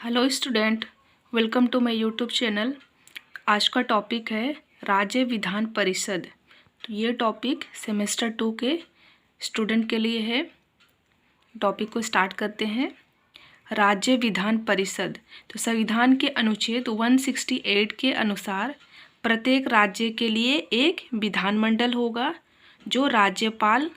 Hello student, welcome to my YouTube channel. आज का topic है राज्य विधान परिषद। तो ये टॉपिक सेमेस्टर 2 के स्टूडेंट के लिए है। टॉपिक को स्टार्ट करते हैं। राज्य विधान परिषद। तो संविधान के अनुच्छेद 168 के अनुसार प्रत्येक राज्य के लिए एक विधानमंडल होगा जो राज्यपाल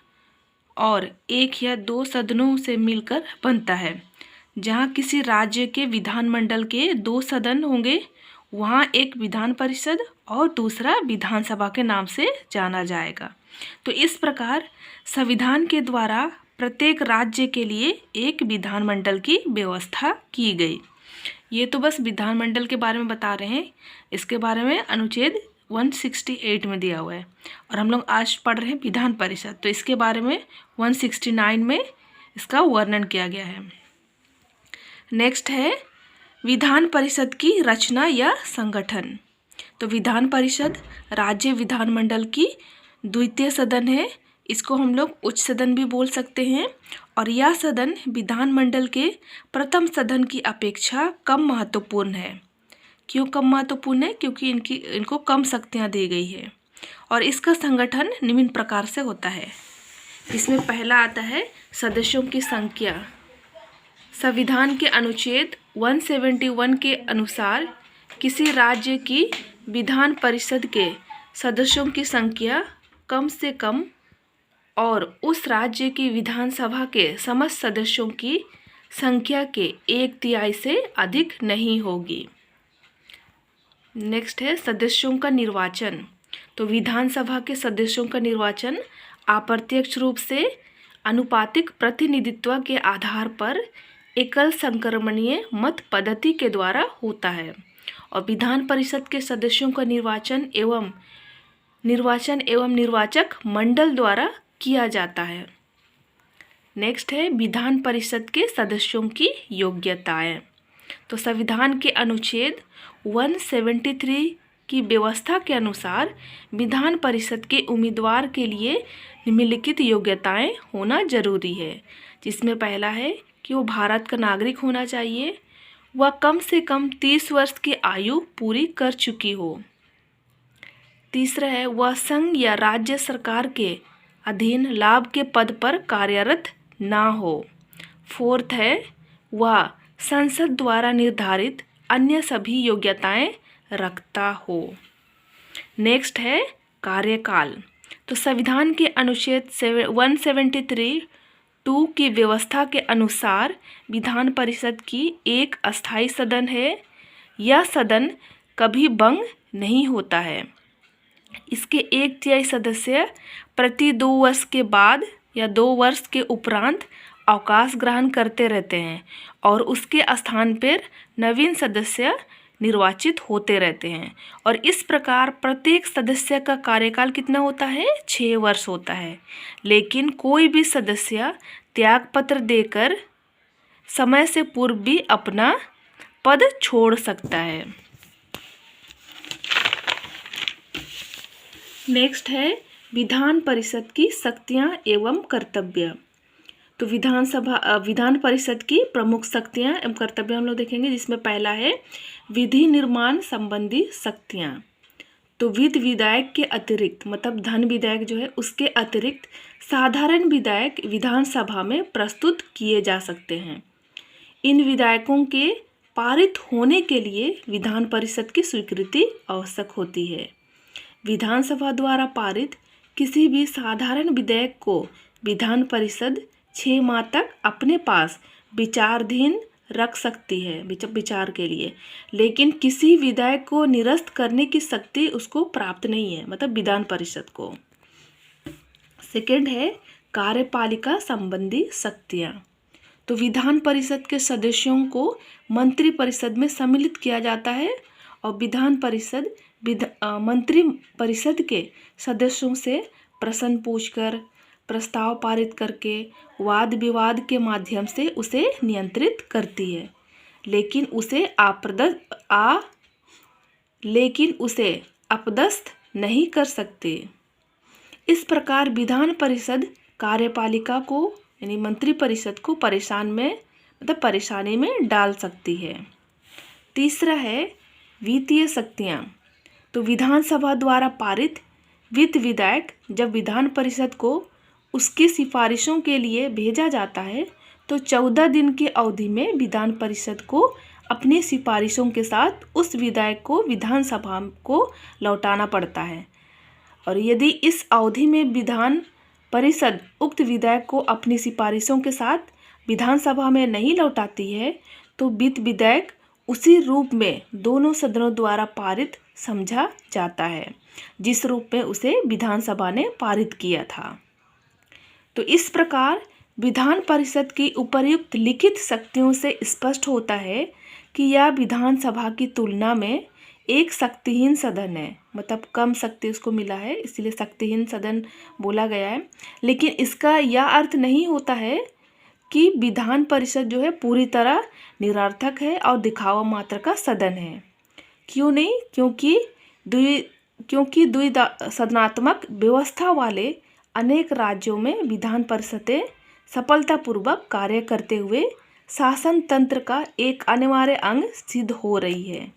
और एक या दो सदनों से मिलकर बनता है। जहाँ किसी राज्य के विधानमंडल के दो सदन होंगे वहाँ एक विधान परिषद और दूसरा विधानसभा के नाम से जाना जाएगा। तो इस प्रकार संविधान के द्वारा प्रत्येक राज्य के लिए एक विधानमंडल की व्यवस्था की गई। ये तो बस विधानमंडल के बारे में बता रहे हैं। इसके बारे में अनुच्छेद 168 में दिया हुआ है और हम लोग आज पढ़ रहे हैं विधान परिषद। तो इसके बारे में 169 में इसका वर्णन किया गया है। नेक्स्ट है विधान परिषद की रचना या संगठन। तो विधान परिषद राज्य विधानमंडल की द्वितीय सदन है। इसको हम लोग उच्च सदन भी बोल सकते हैं और यह सदन विधानमंडल के प्रथम सदन की अपेक्षा कम महत्वपूर्ण है। क्यों कम महत्वपूर्ण है? क्योंकि इनको कम शक्तियाँ दी गई है। और इसका संगठन निम्न प्रकार से होता है। इसमें पहला आता है सदस्यों की संख्या। संविधान के अनुच्छेद 171 के अनुसार किसी राज्य की विधान परिषद के सदस्यों की संख्या कम से कम और उस राज्य की विधानसभा के समस्त सदस्यों की संख्या के 1/3 से अधिक नहीं होगी। नेक्स्ट है सदस्यों का निर्वाचन। तो विधानसभा के सदस्यों का निर्वाचन अप्रत्यक्ष रूप से आनुपातिक प्रतिनिधित्व के आधार पर एकल संक्रमणीय मत पद्धति के द्वारा होता है और विधान परिषद के सदस्यों का निर्वाचन एवं निर्वाचक मंडल द्वारा किया जाता है। नेक्स्ट है विधान परिषद के सदस्यों की योग्यताएं। तो संविधान के अनुच्छेद 173 की व्यवस्था के अनुसार विधान परिषद के उम्मीदवार के लिए निम्नलिखित योग्यताएं होना जरूरी है, जिसमें पहला है कि वो भारत का नागरिक होना चाहिए, वह कम से कम 30 वर्ष की आयु पूरी कर चुकी हो। तीसरा है वह संघ या राज्य सरकार के अधीन लाभ के पद पर कार्यरत ना हो। फोर्थ है वह संसद द्वारा निर्धारित अन्य सभी योग्यताएं रखता हो। नेक्स्ट है कार्यकाल। तो संविधान के अनुच्छेद 173(2) की व्यवस्था के अनुसार विधान परिषद की एक अस्थायी सदन है। यह सदन कभी भंग नहीं होता है। इसके 1/3 सदस्य प्रति 2 वर्ष के बाद या 2 वर्ष के उपरांत अवकाश ग्रहण करते रहते हैं और उसके स्थान पर नवीन सदस्य निर्वाचित होते रहते हैं। और इस प्रकार प्रत्येक सदस्य का कार्यकाल कितना होता है? 6 वर्ष होता है। लेकिन कोई भी सदस्य त्यागपत्र देकर समय से पूर्व भी अपना पद छोड़ सकता है। नेक्स्ट है विधान परिषद की शक्तियां एवं कर्तव्य। तो विधान परिषद की प्रमुख शक्तियां एवं कर्तव्य हम लोग देखेंगे, जिसमें पहला है विधि निर्माण संबंधी शक्तियां। तो विधायक के अतिरिक्त, मतलब धन विधायक जो है उसके अतिरिक्त साधारण विधायक विधानसभा में प्रस्तुत किए जा सकते हैं। इन विधायकों के पारित होने के लिए विधान परिषद की स्वीकृति आवश्यक होती है। विधानसभा द्वारा पारित किसी भी साधारण विधेयक को विधान परिषद 6 माह तक अपने पास विचाराधीन रख सकती है विचार के लिए। लेकिन किसी विधेयक को निरस्त करने की शक्ति उसको प्राप्त नहीं है, मतलब विधान परिषद को। सेकंड है कार्यपालिका संबंधी शक्तियाँ। तो विधान परिषद के सदस्यों को मंत्री परिषद में सम्मिलित किया जाता है और विधान परिषद मंत्री परिषद के सदस्यों से प्रश्न पूछकर, प्रस्ताव पारित करके, वाद विवाद के माध्यम से उसे नियंत्रित करती है। लेकिन उसे अपदस्थ नहीं कर सकते। इस प्रकार विधान परिषद कार्यपालिका को यानी मंत्री परिषद को परेशानी में डाल सकती है। तीसरा है वित्तीय शक्तियाँ। तो विधानसभा द्वारा पारित वित्त विधेयक जब विधान परिषद को उसकी सिफारिशों के लिए भेजा जाता है तो 14 दिन की अवधि में विधान परिषद को अपनी सिफारिशों के साथ उस विधेयक को विधानसभा को लौटाना पड़ता है। और यदि इस अवधि में विधान परिषद उक्त विधेयक को अपनी सिफारिशों के साथ विधानसभा में नहीं लौटाती है तो वित्त विधेयक उसी रूप में दोनों सदनों द्वारा पारित समझा जाता है जिस रूप में उसे विधानसभा ने पारित किया था। तो इस प्रकार विधान परिषद की उपर्युक्त लिखित शक्तियों से स्पष्ट होता है कि यह विधानसभा की तुलना में एक शक्तिहीन सदन है, मतलब कम शक्ति उसको मिला है, इसलिए शक्तिहीन सदन बोला गया है। लेकिन इसका यह अर्थ नहीं होता है कि विधान परिषद जो है पूरी तरह निरर्थक है और दिखावा मात्र का सदन है। क्यों नहीं? क्योंकि द्विसदनात्मक व्यवस्था वाले अनेक राज्यों में विधान परिषदें सफलतापूर्वक कार्य करते हुए शासन तंत्र का एक अनिवार्य अंग सिद्ध हो रही है।